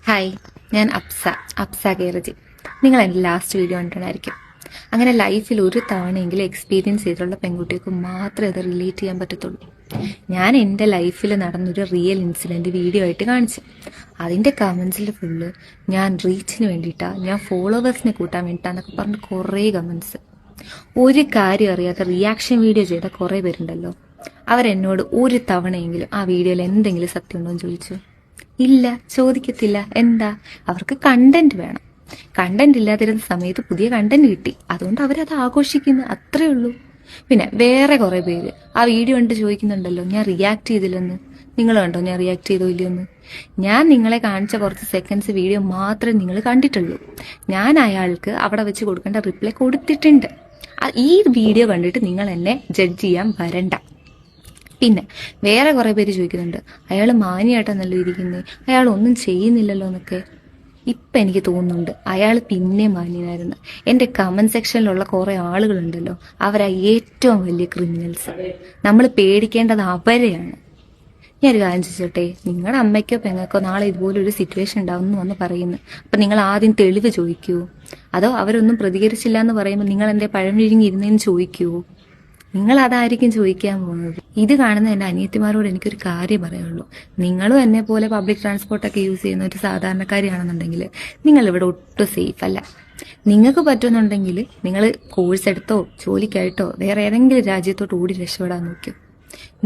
Hi, ഞാൻ അപ്സ കേരജി. നിങ്ങൾ എൻ്റെ ലാസ്റ്റ് വീഡിയോ കണ്ടിട്ടുണ്ടായിരിക്കും. അങ്ങനെ ലൈഫിൽ ഒരു തവണയെങ്കിലും എക്സ്പീരിയൻസ് ചെയ്തിട്ടുള്ള പെൺകുട്ടികൾക്ക് മാത്രമേ അത് റിലേറ്റ് ചെയ്യാൻ പറ്റത്തുള്ളൂ. ഞാൻ എൻ്റെ ലൈഫിൽ നടന്നൊരു റിയൽ ഇൻസിഡൻറ്റ് വീഡിയോ ആയിട്ട് കാണിച്ചു. അതിൻ്റെ കമൻസിൽ ഫുള്ള് ഞാൻ റീച്ചിന് വേണ്ടിയിട്ടാണ്, ഞാൻ ഫോളോവേഴ്സിനെ കൂട്ടാൻ വേണ്ടിയിട്ടാന്നൊക്കെ പറഞ്ഞ് കുറേ കമൻസ്. ഒരു കാര്യം അറിയാത്ത റിയാക്ഷൻ വീഡിയോ ചെയ്ത കുറേ പേരുണ്ടല്ലോ, അവരെന്നോട് ഒരു തവണയെങ്കിലും ആ വീഡിയോയിൽ എന്തെങ്കിലും സത്യം ഉണ്ടോ എന്ന് ചോദിച്ചു. ഇല്ല, ചോദിക്കത്തില്ല. എന്താ? അവർക്ക് കണ്ടന്റ് വേണം. കണ്ടന്റ് ഇല്ലാതിരുന്ന സമയത്ത് പുതിയ കണ്ടന്റ് കിട്ടി, അതുകൊണ്ട് അവരത് ആഘോഷിക്കുന്നു, അത്രേ ഉള്ളൂ. പിന്നെ വേറെ കുറെ പേര് ആ വീഡിയോ കണ്ട് ചോദിക്കുന്നുണ്ടല്ലോ, ഞാൻ റിയാക്ട് ചെയ്തില്ലെന്ന്. നിങ്ങൾ കണ്ടോ ഞാൻ റിയാക്ട് ചെയ്തോ ഇല്ലയോന്ന്? ഞാൻ നിങ്ങളെ കാണിച്ച കുറച്ച് സെക്കൻഡ്സ് വീഡിയോ മാത്രമേ നിങ്ങൾ കണ്ടിട്ടുള്ളൂ. ഞാൻ അയാൾക്ക് അവിടെ വെച്ച് കൊടുക്കേണ്ട റിപ്ലൈ കൊടുത്തിട്ടുണ്ട്. ഈ വീഡിയോ കണ്ടിട്ട് നിങ്ങൾ എന്നെ ജഡ്ജ് ചെയ്യാൻ വരണ്ട. പിന്നെ വേറെ കുറെ പേര് ചോദിക്കുന്നുണ്ട്, അയാൾ മാന്യമായിട്ടാണല്ലോ ഇരിക്കുന്നത്, അയാൾ ഒന്നും ചെയ്യുന്നില്ലല്ലോ എന്നൊക്കെ. ഇപ്പം എനിക്ക് തോന്നുന്നുണ്ട് അയാൾ പിന്നെ മാന്യനായിരുന്നു. എൻ്റെ കമന്റ് സെക്ഷനിലുള്ള കുറേ ആളുകളുണ്ടല്ലോ, അവരാ ഏറ്റവും വലിയ ക്രിമിനൽസ്. നമ്മൾ പേടിക്കേണ്ടത് അവരെയാണ്. ഞാനൊരു കാര്യം ചോദിച്ചോട്ടെ, നിങ്ങളുടെ അമ്മയ്ക്കോ പെങ്ങൾക്കോ നാളെ ഇതുപോലൊരു സിറ്റുവേഷൻ ഉണ്ടാവുമെന്ന് വന്ന് പറയുന്നു, അപ്പം നിങ്ങൾ ആദ്യം തെളിവ് ചോദിക്കുവോ? അതോ അവരൊന്നും പ്രതികരിച്ചില്ല എന്ന് പറയുമ്പോൾ നിങ്ങൾ എൻ്റെ പഴം വിഴുങ്ങിയിരുന്നേന്ന് ചോദിക്കുവോ? നിങ്ങൾ അതായിരിക്കും ചോദിക്കാൻ പോകുന്നത്. ഇത് കാണുന്ന എൻ്റെ അനിയത്തിമാരോട് എനിക്കൊരു കാര്യം പറയുള്ളൂ, നിങ്ങളും എന്നെ പോലെ പബ്ലിക് ട്രാൻസ്പോർട്ടൊക്കെ യൂസ് ചെയ്യുന്ന ഒരു സാധാരണക്കാരിയാണെന്നുണ്ടെങ്കിൽ നിങ്ങൾ ഇവിടെ ഒട്ടും സേഫ് അല്ല. നിങ്ങൾക്ക് പറ്റുന്നുണ്ടെങ്കിൽ നിങ്ങൾ കോഴ്സ് എടുത്തോ ജോലിക്കായിട്ടോ വേറെ ഏതെങ്കിലും രാജ്യത്തോട്ട് ഓടി രക്ഷപ്പെടാൻ നോക്കൂ.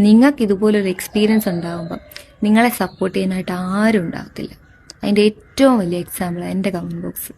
നിങ്ങൾക്ക് ഇതുപോലൊരു എക്സ്പീരിയൻസ് ഉണ്ടാകുമ്പം നിങ്ങളെ സപ്പോർട്ട് ചെയ്യാനായിട്ട് ആരും ഉണ്ടാകത്തില്ല. അതിൻ്റെ ഏറ്റവും വലിയ എക്സാമ്പിളാണ് എൻ്റെ കമൻറ്റ് ബോക്സ്.